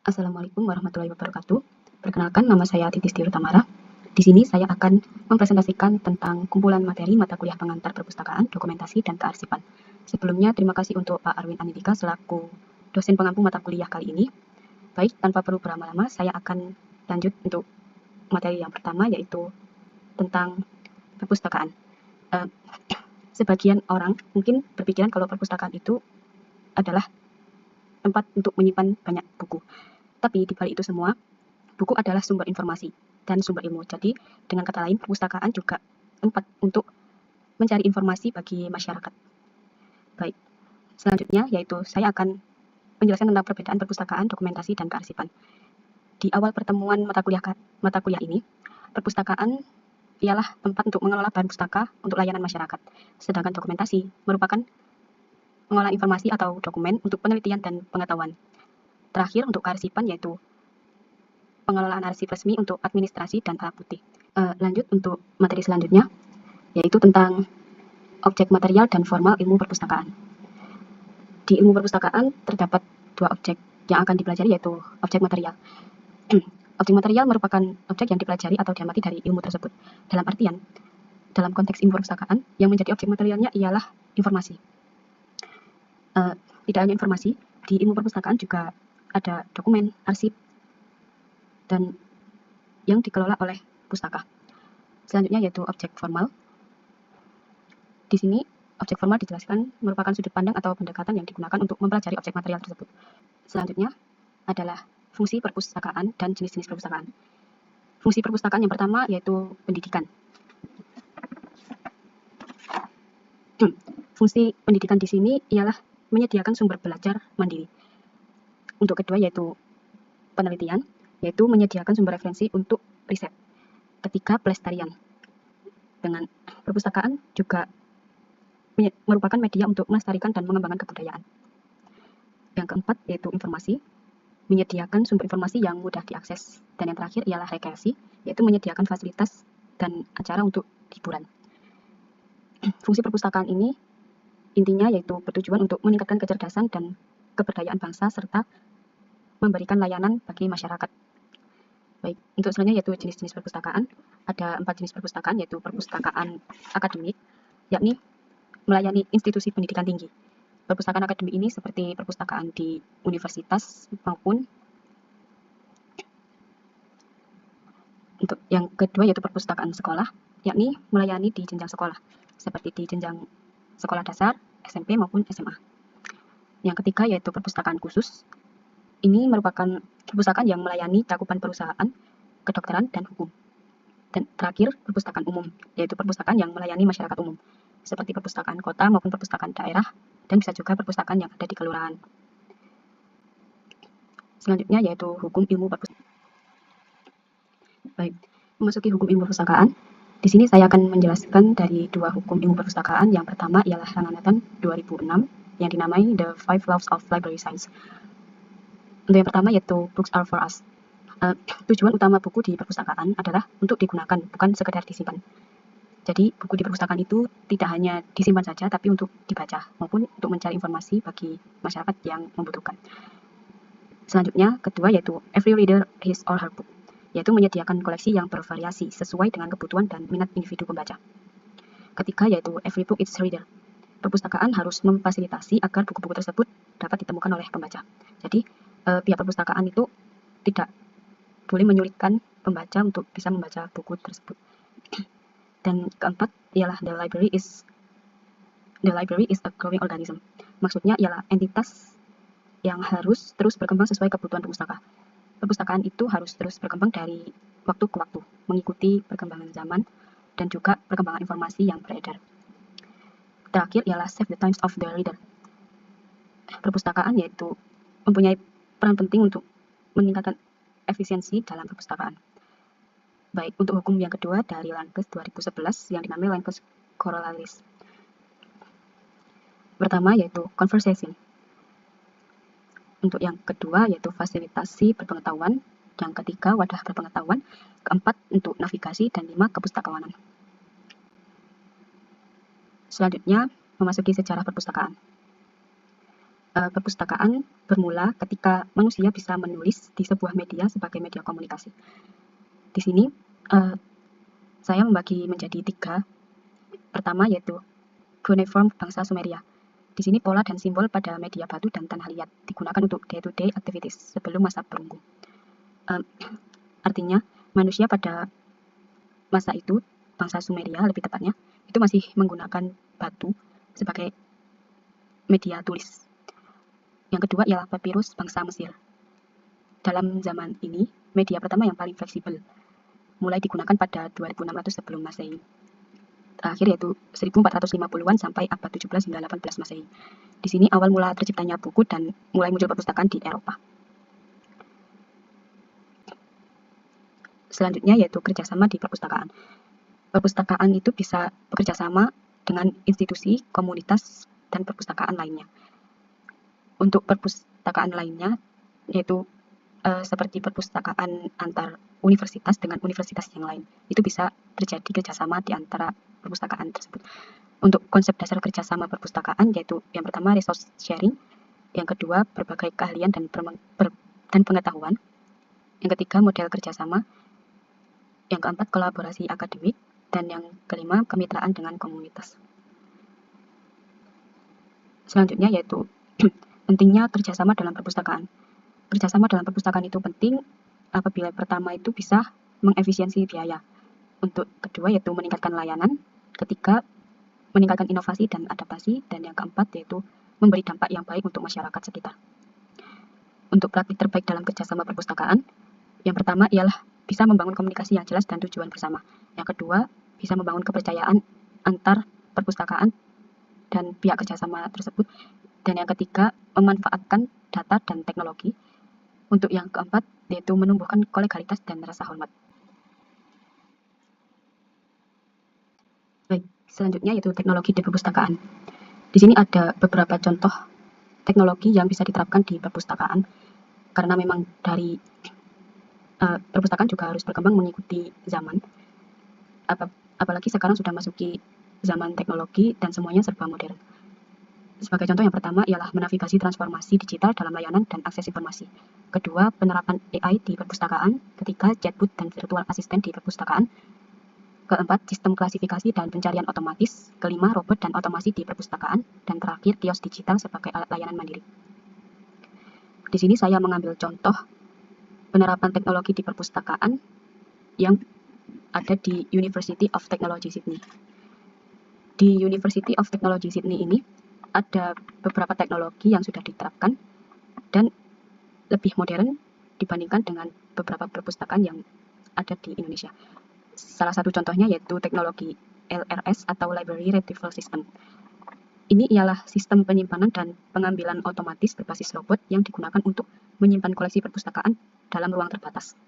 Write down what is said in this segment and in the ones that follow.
Assalamualaikum warahmatullahi wabarakatuh. Perkenalkan, nama saya Titis Tiru Tamara. Di sini saya akan mempresentasikan tentang kumpulan materi mata kuliah pengantar perpustakaan, dokumentasi, dan kearsipan. Sebelumnya, terima kasih untuk Pak Arwin Anindika selaku dosen pengampu mata kuliah kali ini. Baik, tanpa perlu berlama-lama, saya akan lanjut untuk materi yang pertama, yaitu tentang perpustakaan. Sebagian orang mungkin berpikiran kalau perpustakaan itu adalah tempat untuk menyimpan banyak buku. Tapi di balik itu semua, buku adalah sumber informasi dan sumber ilmu. Jadi, dengan kata lain, perpustakaan juga tempat untuk mencari informasi bagi masyarakat. Baik, selanjutnya yaitu saya akan menjelaskan tentang perbedaan perpustakaan, dokumentasi, dan kearsipan. Di awal pertemuan mata kuliah ini, perpustakaan ialah tempat untuk mengelola bahan pustaka untuk layanan masyarakat. Sedangkan dokumentasi merupakan pengolahan informasi atau dokumen untuk penelitian dan pengetahuan. Terakhir, untuk kearsipan yaitu pengelolaan arsip resmi untuk administrasi dan alat bukti. Lanjut untuk materi selanjutnya, yaitu tentang objek material dan formal ilmu perpustakaan. Di ilmu perpustakaan terdapat dua objek yang akan dipelajari, yaitu objek material. Objek material merupakan objek yang dipelajari atau diamati dari ilmu tersebut. Dalam artian, dalam konteks ilmu perpustakaan, yang menjadi objek materialnya ialah informasi. Tidak hanya informasi, di ilmu perpustakaan juga ada dokumen, arsip, dan yang dikelola oleh pustaka. Selanjutnya yaitu objek formal. Di sini, objek formal dijelaskan merupakan sudut pandang atau pendekatan yang digunakan untuk mempelajari objek material tersebut. Selanjutnya adalah fungsi perpustakaan dan jenis-jenis perpustakaan. Fungsi perpustakaan yang pertama yaitu pendidikan. Fungsi pendidikan di sini ialah menyediakan sumber belajar mandiri. Untuk kedua yaitu penelitian, yaitu menyediakan sumber referensi untuk riset. Ketiga, pelestarian. Dengan perpustakaan juga merupakan media untuk melestarikan dan mengembangkan kebudayaan. Yang keempat yaitu informasi, menyediakan sumber informasi yang mudah diakses. Dan yang terakhir ialah rekreasi, yaitu menyediakan fasilitas dan acara untuk hiburan. Fungsi perpustakaan ini intinya yaitu bertujuan untuk meningkatkan kecerdasan dan keberdayaan bangsa serta memberikan layanan bagi masyarakat. Baik, untuk selanjutnya yaitu jenis-jenis perpustakaan. Ada 4 jenis perpustakaan, yaitu perpustakaan akademik, yakni melayani institusi pendidikan tinggi. Perpustakaan akademik ini seperti perpustakaan di universitas maupun untuk yang kedua yaitu perpustakaan sekolah, yakni melayani di jenjang sekolah, seperti di jenjang sekolah dasar, SMP maupun SMA. Yang ketiga yaitu perpustakaan khusus. Ini merupakan perpustakaan yang melayani cakupan perusahaan, kedokteran, dan hukum. Dan terakhir, perpustakaan umum, yaitu perpustakaan yang melayani masyarakat umum, seperti perpustakaan kota maupun perpustakaan daerah, dan bisa juga perpustakaan yang ada di kelurahan. Selanjutnya yaitu hukum ilmu perpustakaan. Baik, memasuki hukum ilmu perpustakaan, di sini saya akan menjelaskan dari dua hukum ilmu perpustakaan. Yang pertama ialah Ranganatan 2006 yang dinamai The Five Laws of Library Science. Untuk yang pertama yaitu Books are for us. Tujuan utama buku di perpustakaan adalah untuk digunakan, bukan sekedar disimpan. Jadi buku di perpustakaan itu tidak hanya disimpan saja, tapi untuk dibaca maupun untuk mencari informasi bagi masyarakat yang membutuhkan. Selanjutnya, kedua yaitu Every Reader His or Her Book, yaitu menyediakan koleksi yang bervariasi sesuai dengan kebutuhan dan minat individu pembaca. Ketiga yaitu Every Book Its Reader. Perpustakaan harus memfasilitasi agar buku-buku tersebut dapat ditemukan oleh pembaca. Jadi, pihak perpustakaan itu tidak boleh menyulitkan pembaca untuk bisa membaca buku tersebut. Dan keempat ialah the library is a growing organism. Maksudnya ialah entitas yang harus terus berkembang sesuai kebutuhan perpustaka. Perpustakaan itu harus terus berkembang dari waktu ke waktu, mengikuti perkembangan zaman dan juga perkembangan informasi yang beredar. Terakhir ialah save the times of the reader. Perpustakaan yaitu mempunyai peran penting untuk meningkatkan efisiensi dalam perpustakaan. Baik, untuk hukum yang kedua dari Lankes 2011 yang dinamai Lankes Corollaries. Pertama yaitu conversation. Untuk yang kedua yaitu fasilitasi berpengetahuan. Yang ketiga wadah berpengetahuan. Keempat untuk navigasi dan 5 kepustakawanan. Selanjutnya memasuki sejarah perpustakaan. Perpustakaan bermula ketika manusia bisa menulis di sebuah media sebagai media komunikasi. Di sini saya membagi menjadi 3. Pertama yaitu cuneiform bangsa Sumeria. Di sini pola dan simbol pada media batu dan tanah liat digunakan untuk day-to-day activities sebelum masa perunggu. Artinya manusia pada masa itu, bangsa Sumeria lebih tepatnya, itu masih menggunakan batu sebagai media tulis. Yang kedua ialah papirus bangsa Mesir. Dalam zaman ini, media pertama yang paling fleksibel mulai digunakan pada 2600 sebelum Masehi. Terakhir yaitu 1450-an sampai abad 17 hingga 18 Masehi. Di sini awal mula terciptanya buku dan mulai muncul perpustakaan di Eropa. Selanjutnya yaitu kerjasama di perpustakaan. Perpustakaan itu bisa bekerjasama dengan institusi, komunitas, dan perpustakaan lainnya. Untuk perpustakaan lainnya yaitu seperti perpustakaan antar universitas dengan universitas yang lain. Itu bisa terjadi kerjasama di antara perpustakaan tersebut. Untuk konsep dasar kerjasama perpustakaan yaitu yang pertama resource sharing, yang kedua berbagai keahlian dan pengetahuan, yang ketiga model kerjasama, yang keempat kolaborasi akademik, dan yang kelima kemitraan dengan komunitas. Selanjutnya yaitu pentingnya kerjasama dalam perpustakaan. Kerjasama dalam perpustakaan itu penting apabila pertama itu bisa mengefisiensi biaya. Untuk kedua yaitu meningkatkan layanan, ketiga meningkatkan inovasi dan adaptasi, dan yang keempat yaitu memberi dampak yang baik untuk masyarakat sekitar. Untuk praktik terbaik dalam kerjasama perpustakaan, yang pertama ialah bisa membangun komunikasi yang jelas dan tujuan bersama. Yang kedua, bisa membangun kepercayaan antar perpustakaan dan pihak kerjasama tersebut. Dan yang ketiga, memanfaatkan data dan teknologi. Untuk yang keempat, yaitu menumbuhkan kolegalitas dan rasa hormat. Baik, selanjutnya yaitu teknologi di perpustakaan. Di sini ada beberapa contoh teknologi yang bisa diterapkan di perpustakaan, karena memang dari perpustakaan juga harus berkembang mengikuti zaman. Apalagi sekarang sudah masuki zaman teknologi dan semuanya serba modern. Sebagai contoh yang pertama ialah menavigasi transformasi digital dalam layanan dan akses informasi. Kedua, penerapan AI di perpustakaan. Ketiga, chatbot dan virtual assistant di perpustakaan. Keempat, sistem klasifikasi dan pencarian otomatis. Kelima, robot dan otomasi di perpustakaan. Dan terakhir, kios digital sebagai alat layanan mandiri. Di sini saya mengambil contoh penerapan teknologi di perpustakaan yang ada di University of Technology Sydney. Di University of Technology Sydney ini ada beberapa teknologi yang sudah diterapkan dan lebih modern dibandingkan dengan beberapa perpustakaan yang ada di Indonesia. Salah satu contohnya yaitu teknologi LRS atau Library Retrieval System. Ini ialah sistem penyimpanan dan pengambilan otomatis berbasis robot yang digunakan untuk menyimpan koleksi perpustakaan dalam ruang terbatas.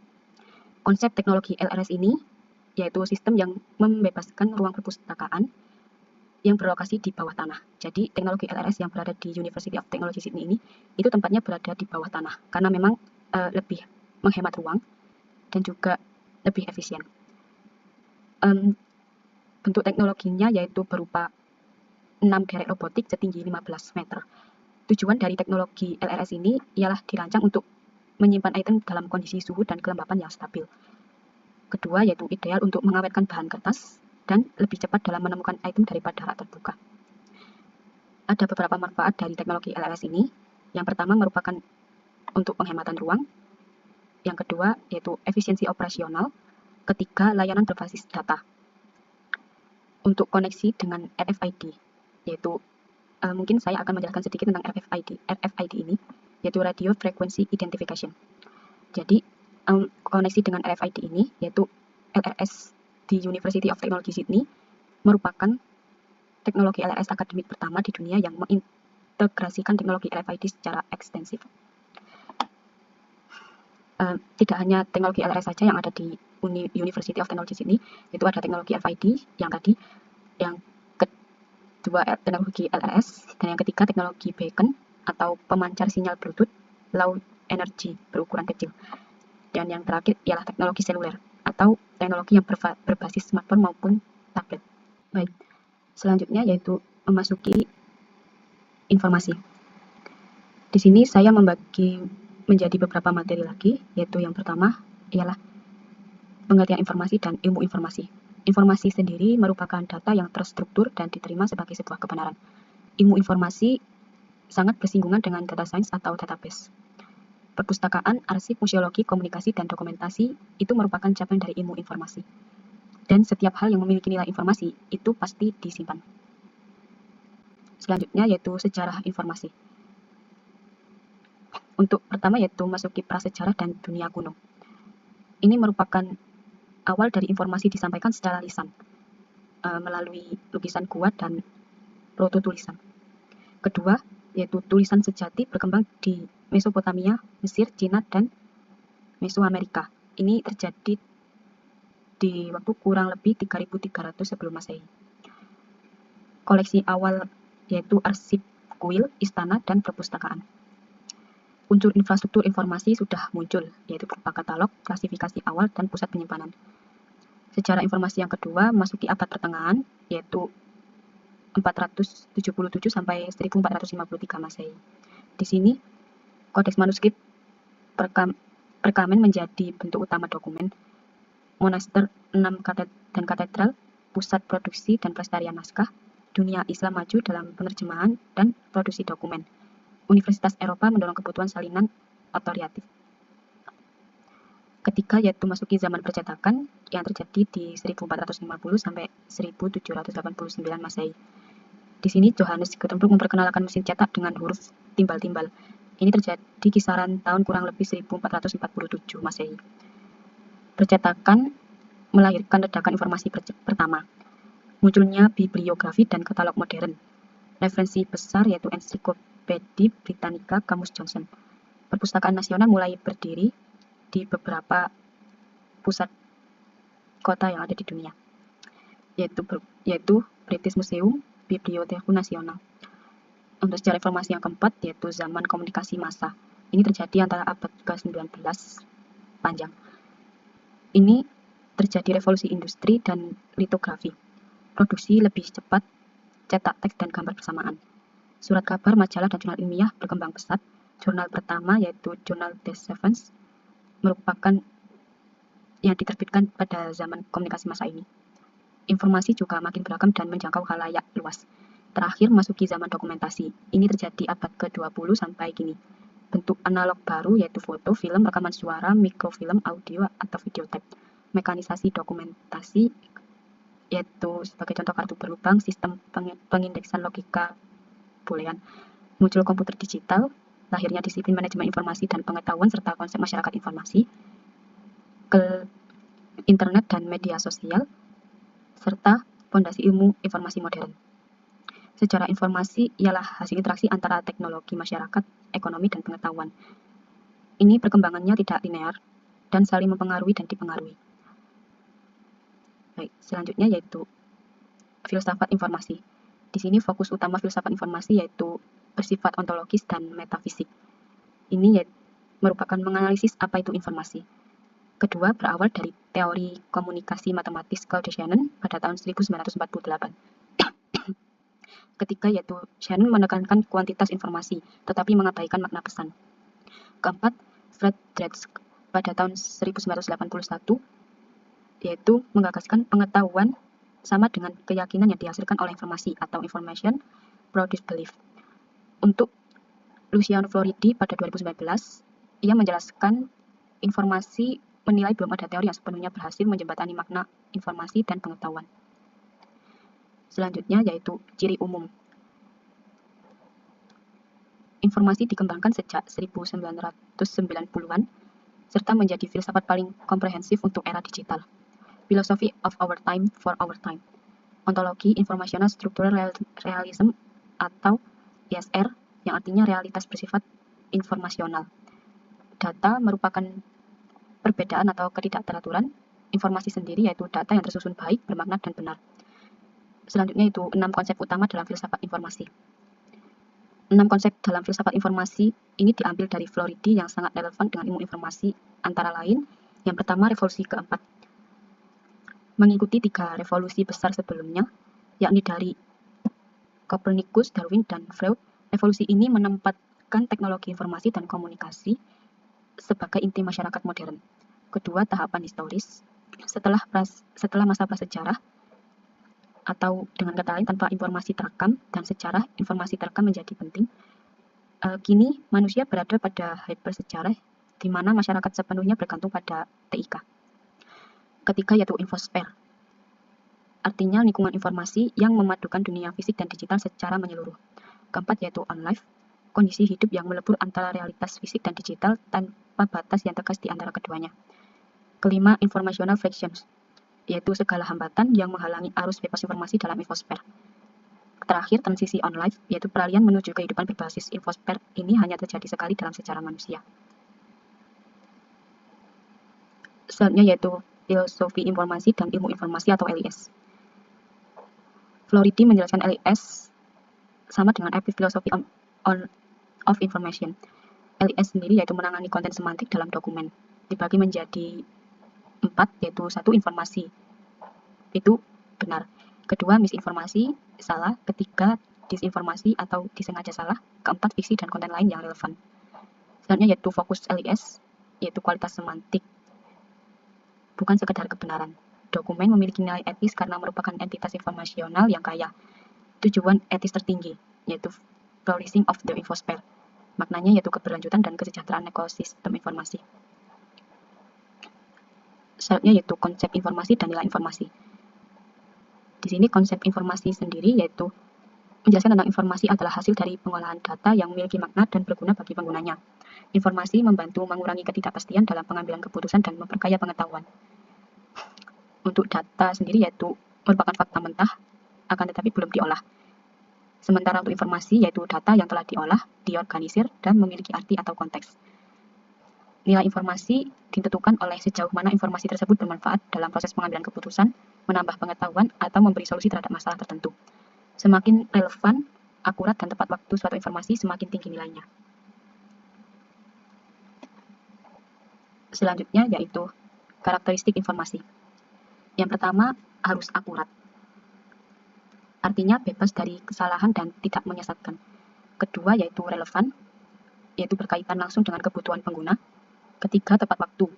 Konsep teknologi LRS ini yaitu sistem yang membebaskan ruang perpustakaan yang berlokasi di bawah tanah. Jadi teknologi LRS yang berada di University of Technology Sydney ini itu tempatnya berada di bawah tanah karena memang lebih menghemat ruang dan juga lebih efisien. Bentuk teknologinya yaitu berupa 6 derek robotik setinggi 15 meter. Tujuan dari teknologi LRS ini ialah dirancang untuk menyimpan item dalam kondisi suhu dan kelembapan yang stabil. Kedua, yaitu ideal untuk mengawetkan bahan kertas dan lebih cepat dalam menemukan item daripada rak terbuka. Ada beberapa manfaat dari teknologi LRS ini. Yang pertama merupakan untuk penghematan ruang. Yang kedua, yaitu efisiensi operasional. Ketiga, layanan berbasis data. Untuk koneksi dengan RFID, yaitu mungkin saya akan menjelaskan sedikit tentang RFID ini, yaitu Radio Frequency Identification. Jadi, koneksi dengan RFID ini, yaitu LRS di University of Technology Sydney, merupakan teknologi LRS akademik pertama di dunia yang mengintegrasikan teknologi RFID secara ekstensif. Tidak hanya teknologi LRS saja yang ada di University of Technology Sydney, itu ada teknologi RFID yang tadi, yang kedua teknologi LRS, dan yang ketiga teknologi beacon atau pemancar sinyal Bluetooth low energy berukuran kecil. Dan yang terakhir ialah teknologi seluler atau teknologi yang berbasis smartphone maupun tablet. Baik, selanjutnya yaitu memasuki informasi. Di sini saya membagi menjadi beberapa materi lagi, yaitu yang pertama ialah pengertian informasi dan ilmu informasi. Informasi sendiri merupakan data yang terstruktur dan diterima sebagai sebuah kebenaran. Ilmu informasi sangat bersinggungan dengan data science atau database. Perpustakaan, arsip, museologi, komunikasi, dan dokumentasi itu merupakan cabang dari ilmu informasi. Dan setiap hal yang memiliki nilai informasi itu pasti disimpan. Selanjutnya yaitu sejarah informasi. Untuk pertama yaitu masuki prasejarah dan dunia kuno. Ini merupakan awal dari informasi disampaikan secara lisan melalui lukisan gua dan proto-tulisan. Kedua, yaitu tulisan sejati berkembang di Mesopotamia, Mesir, Cina, dan Mesoamerika. Ini terjadi di waktu kurang lebih 3300 sebelum Masehi. Koleksi awal yaitu arsip kuil, istana, dan perpustakaan. Unsur infrastruktur informasi sudah muncul, yaitu berupa katalog, klasifikasi awal, dan pusat penyimpanan. Sejarah informasi yang kedua masuki abad pertengahan, yaitu 477 sampai 1453 Masehi. Di sini, kodeks manuskrip perkamen menjadi bentuk utama dokumen, monaster 6 dan katedral, pusat produksi dan pelestarian naskah, dunia Islam maju dalam penerjemahan dan produksi dokumen. Universitas Eropa mendorong kebutuhan salinan otoriatif. Ketiga yaitu masuki zaman percetakan yang terjadi di 1450 sampai 1789 Masehi. Di sini Johannes Gutenberg memperkenalkan mesin cetak dengan huruf timbal-timbal. Ini terjadi kisaran tahun kurang lebih 1447 Masehi. Percetakan melahirkan ledakan informasi pertama. Munculnya bibliografi dan katalog modern. Referensi besar yaitu Ensiklopedia Britannica Kamus Johnson. Perpustakaan nasional mulai berdiri di beberapa pusat kota yang ada di dunia, yaitu British Museum, Biblioteca Nasional. Untuk sejarah informasi yang keempat yaitu zaman komunikasi massa. Ini terjadi antara abad ke-19 panjang. Ini terjadi revolusi industri dan litografi. Produksi lebih cepat, cetak teks dan gambar bersamaan. Surat kabar, majalah, dan jurnal ilmiah berkembang pesat. Jurnal pertama yaitu Journal des Savants merupakan yang diterbitkan pada zaman komunikasi massa ini. Informasi juga makin beragam dan menjangkau khalayak luas. Terakhir masuki zaman dokumentasi. Ini terjadi abad ke-20 sampai kini. Bentuk analog baru yaitu foto, film, rekaman suara, mikrofilm, audio, atau video tape. Mekanisasi dokumentasi yaitu sebagai contoh kartu berlubang, sistem pengindeksan logika boolean. Muncul komputer digital, lahirnya disiplin manajemen informasi dan pengetahuan serta konsep masyarakat informasi, ke internet dan media sosial, serta fondasi ilmu informasi modern. Sejarah informasi ialah hasil interaksi antara teknologi masyarakat, ekonomi, dan pengetahuan. Ini perkembangannya tidak linear dan saling mempengaruhi dan dipengaruhi. Baik, selanjutnya yaitu filsafat informasi. Di sini fokus utama filsafat informasi yaitu bersifat ontologis dan metafisik. Ini merupakan menganalisis apa itu informasi. Kedua, berawal dari teori komunikasi matematis Claude Shannon pada tahun 1948. Ketiga, yaitu Shannon menekankan kuantitas informasi, tetapi mengabaikan makna pesan. Keempat, Fred Dretske pada tahun 1981, yaitu menggagaskan pengetahuan sama dengan keyakinan yang dihasilkan oleh informasi atau information produce belief. Untuk Luciano Floridi pada 2019, ia menjelaskan informasi menilai belum ada teori yang sepenuhnya berhasil menjembatani makna informasi dan pengetahuan. Selanjutnya yaitu ciri umum. Informasi dikembangkan sejak 1990-an serta menjadi filsafat paling komprehensif untuk era digital. Philosophy of our time for our time. Ontologi Informational Structural Realism atau ISR yang artinya realitas bersifat informasional. Data merupakan perbedaan atau ketidakteraturan informasi sendiri yaitu data yang tersusun baik, bermakna, dan benar. Selanjutnya itu 6 konsep utama dalam filsafat informasi. 6 konsep dalam filsafat informasi ini diambil dari Floridi yang sangat relevan dengan ilmu informasi antara lain. Yang pertama, revolusi keempat. Mengikuti 3 revolusi besar sebelumnya, yakni dari Copernicus, Darwin, dan Freud, revolusi ini menjelaskan teknologi informasi dan komunikasi sebagai inti masyarakat modern. Kedua, tahapan historis. Setelah masa prasejarah, atau dengan kata lain tanpa informasi terekam dan sejarah, informasi terekam menjadi penting. Kini manusia berada pada hypersejarah di mana masyarakat sepenuhnya bergantung pada TIK. Ketiga yaitu infosfer. Artinya lingkungan informasi yang memadukan dunia fisik dan digital secara menyeluruh. Keempat yaitu on-life, kondisi hidup yang melebur antara realitas fisik dan digital tanpa batas yang tegas di antara keduanya. Kelima, informational frictions, yaitu segala hambatan yang menghalangi arus bebas informasi dalam infosfer. Terakhir, transisi on-life, yaitu peralihan menuju kehidupan berbasis infosfer ini hanya terjadi sekali dalam sejarah manusia. Selanjutnya yaitu filosofi informasi dan ilmu informasi atau LIS. Floridi menjelaskan LIS sama dengan Philosophy of Information. LIS sendiri yaitu menangani konten semantik dalam dokumen. Dibagi menjadi 4, yaitu 1 informasi. Itu benar. Kedua, misinformasi, salah. Ketiga, disinformasi atau disengaja salah. Keempat, fiksi dan konten lain yang relevan. Selanjutnya yaitu fokus LIS, yaitu kualitas semantik, bukan sekedar kebenaran. Dokumen memiliki nilai etis karena merupakan entitas informasional yang kaya. Tujuan etis tertinggi, yaitu flourishing of the infosphere. Maknanya yaitu keberlanjutan dan kesejahteraan ekosistem informasi. Selanjutnya yaitu konsep informasi dan nilai informasi. Di sini konsep informasi sendiri yaitu menjelaskan tentang informasi adalah hasil dari pengolahan data yang memiliki makna dan berguna bagi penggunanya. Informasi membantu mengurangi ketidakpastian dalam pengambilan keputusan dan memperkaya pengetahuan. Untuk data sendiri yaitu merupakan fakta mentah, akan tetapi belum diolah. Sementara untuk informasi yaitu data yang telah diolah, diorganisir, dan memiliki arti atau konteks. Nilai informasi ditentukan oleh sejauh mana informasi tersebut bermanfaat dalam proses pengambilan keputusan, menambah pengetahuan, atau memberi solusi terhadap masalah tertentu. Semakin relevan, akurat, dan tepat waktu suatu informasi, semakin tinggi nilainya. Selanjutnya yaitu karakteristik informasi. Yang pertama, harus akurat. Artinya bebas dari kesalahan dan tidak menyesatkan. Kedua yaitu relevan, yaitu berkaitan langsung dengan kebutuhan pengguna. Ketiga, tepat waktu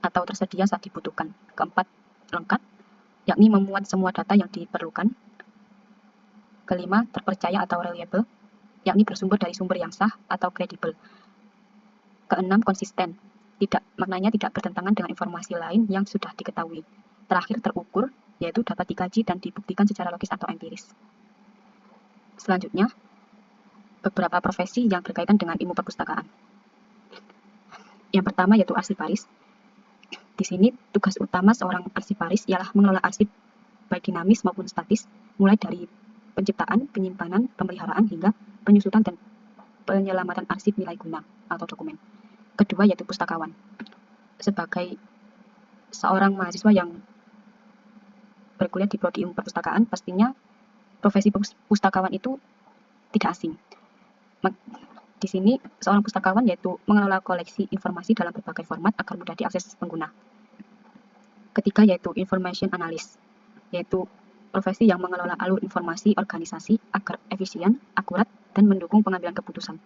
atau tersedia saat dibutuhkan. Keempat, lengkap, yakni memuat semua data yang diperlukan. Kelima, terpercaya atau reliable, yakni bersumber dari sumber yang sah atau kredibel. Keenam, konsisten, maknanya tidak bertentangan dengan informasi lain yang sudah diketahui. Terakhir, terukur, yaitu dapat dikaji dan dibuktikan secara logis atau empiris. Selanjutnya, beberapa profesi yang berkaitan dengan ilmu perpustakaan. Yang pertama yaitu arsiparis. Di sini tugas utama seorang arsiparis ialah mengelola arsip baik dinamis maupun statis, mulai dari penciptaan, penyimpanan, pemeliharaan hingga penyusutan dan penyelamatan arsip nilai guna atau dokumen. Kedua yaitu pustakawan. Sebagai seorang mahasiswa yang berkuliah di prodi ilmu perpustakaan, pastinya profesi pustakawan itu tidak asing. Di sini seorang pustakawan yaitu mengelola koleksi informasi dalam berbagai format agar mudah diakses pengguna. Ketiga yaitu information analyst, yaitu profesi yang mengelola alur informasi organisasi agar efisien, akurat, dan mendukung pengambilan keputusan.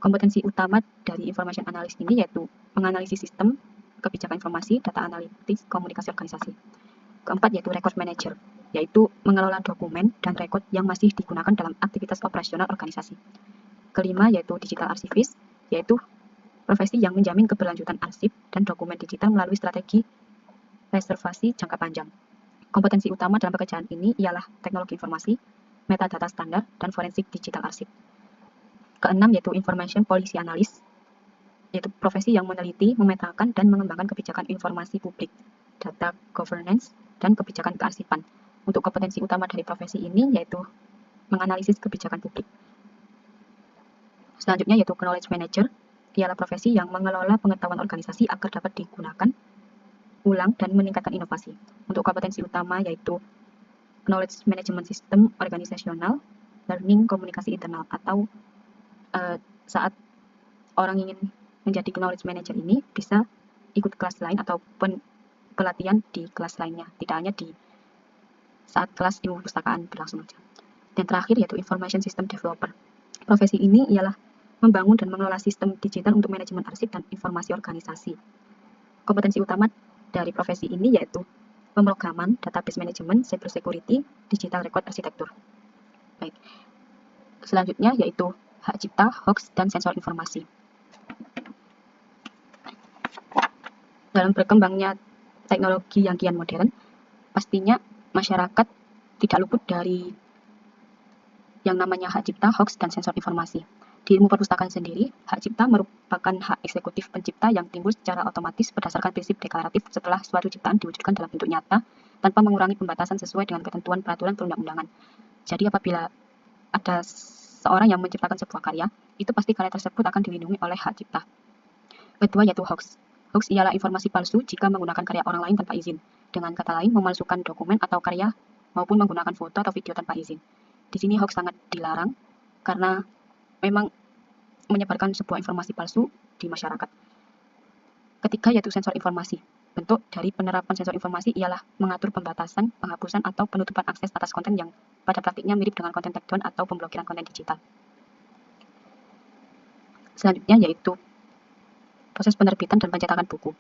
Kompetensi utama dari information analyst ini yaitu menganalisis sistem, kebijakan informasi, data analitik, komunikasi organisasi. Keempat yaitu record manager, yaitu mengelola dokumen dan rekod yang masih digunakan dalam aktivitas operasional organisasi. Kelima yaitu digital archivist, yaitu profesi yang menjamin keberlanjutan arsip dan dokumen digital melalui strategi reservasi jangka panjang. Kompetensi utama dalam pekerjaan ini ialah teknologi informasi, metadata standar, dan forensik digital arsip. Keenam yaitu information policy analyst, yaitu profesi yang meneliti, memetakan, dan mengembangkan kebijakan informasi publik, data governance, dan kebijakan kearsipan. Untuk kompetensi utama dari profesi ini yaitu menganalisis kebijakan publik. Selanjutnya yaitu knowledge manager, ialah profesi yang mengelola pengetahuan organisasi agar dapat digunakan ulang dan meningkatkan inovasi. Untuk kompetensi utama yaitu knowledge management system organisasional, learning komunikasi internal, atau saat orang ingin menjadi knowledge manager ini bisa ikut kelas lain atau pelatihan di kelas lainnya, tidak hanya di saat kelas ilmu perpustakaan berlangsung saja. Dan terakhir yaitu information system developer. Profesi ini ialah membangun dan mengelola sistem digital untuk manajemen arsip dan informasi organisasi. Kompetensi utama dari profesi ini yaitu pemrograman, database management, cyber security, digital record arsitektur. Baik. Selanjutnya yaitu hak cipta, hoax, dan sensor informasi. Dalam berkembangnya teknologi yang kian modern, pastinya masyarakat tidak luput dari yang namanya hak cipta, hoax, dan sensor informasi. Di ilmu perpustakaan sendiri, hak cipta merupakan hak eksekutif pencipta yang timbul secara otomatis berdasarkan prinsip deklaratif setelah suatu ciptaan diwujudkan dalam bentuk nyata tanpa mengurangi pembatasan sesuai dengan ketentuan peraturan perundang-undangan. Jadi apabila ada seorang yang menciptakan sebuah karya, itu pasti karya tersebut akan dilindungi oleh hak cipta. Kedua yaitu hoax. Hoax ialah informasi palsu jika menggunakan karya orang lain tanpa izin. Dengan kata lain, memalsukan dokumen atau karya maupun menggunakan foto atau video tanpa izin. Di sini hoax sangat dilarang karena memang menyebarkan sebuah informasi palsu di masyarakat. Ketiga yaitu sensor informasi. Bentuk dari penerapan sensor informasi ialah mengatur pembatasan, penghapusan, atau penutupan akses atas konten yang pada praktiknya mirip dengan konten takedown atau pemblokiran konten digital. Selanjutnya yaitu proses penerbitan dan pencetakan buku.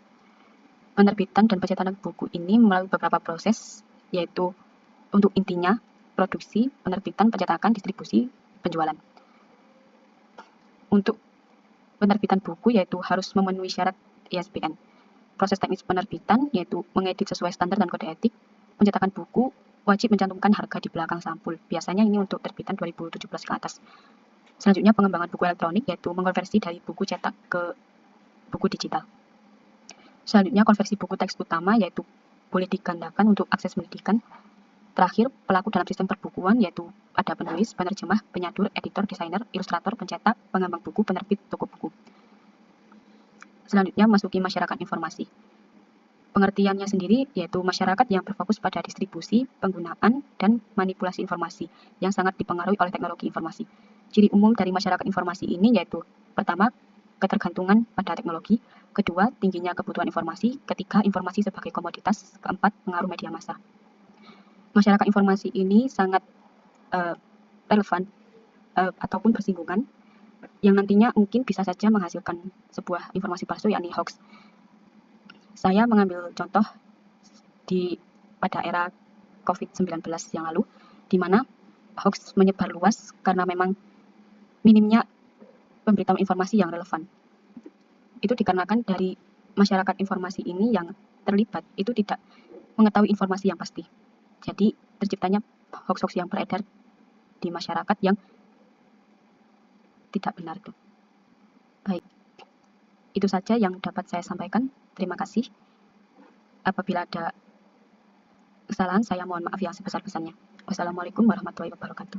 Penerbitan dan pencetakan buku ini melalui beberapa proses, yaitu untuk intinya, produksi, penerbitan, pencetakan, distribusi, penjualan. Untuk penerbitan buku yaitu harus memenuhi syarat ISBN. Proses teknis penerbitan yaitu mengedit sesuai standar dan kode etik. Pencetakan buku wajib mencantumkan harga di belakang sampul. Biasanya ini untuk terbitan 2017 ke atas. Selanjutnya pengembangan buku elektronik yaitu mengkonversi dari buku cetak ke buku digital. Selanjutnya konversi buku teks utama yaitu boleh digandakan untuk akses pendidikan. Terakhir, pelaku dalam sistem perbukuan yaitu ada penulis, penerjemah, penyadur, editor, desainer, ilustrator, pencetak, pengembang buku, penerbit, toko buku. Selanjutnya masuki masyarakat informasi. Pengertiannya sendiri yaitu masyarakat yang berfokus pada distribusi, penggunaan, dan manipulasi informasi yang sangat dipengaruhi oleh teknologi informasi. Ciri umum dari masyarakat informasi ini yaitu pertama, ketergantungan pada teknologi, kedua, tingginya kebutuhan informasi, ketiga, informasi sebagai komoditas, keempat, pengaruh media massa. Masyarakat informasi ini sangat relevan ataupun bersinggungan yang nantinya mungkin bisa saja menghasilkan sebuah informasi palsu yakni hoax. Saya mengambil contoh pada era COVID-19 yang lalu, di mana hoax menyebar luas karena memang minimnya pemberitahuan informasi yang relevan. Itu dikarenakan dari masyarakat informasi ini yang terlibat itu tidak mengetahui informasi yang pasti. Jadi terciptanya hoax-hoax yang beredar di masyarakat yang tidak benar tuh. Baik, itu saja yang dapat saya sampaikan. Terima kasih. Apabila ada kesalahan, saya mohon maaf yang sebesar-besarnya. Wassalamualaikum warahmatullahi wabarakatuh.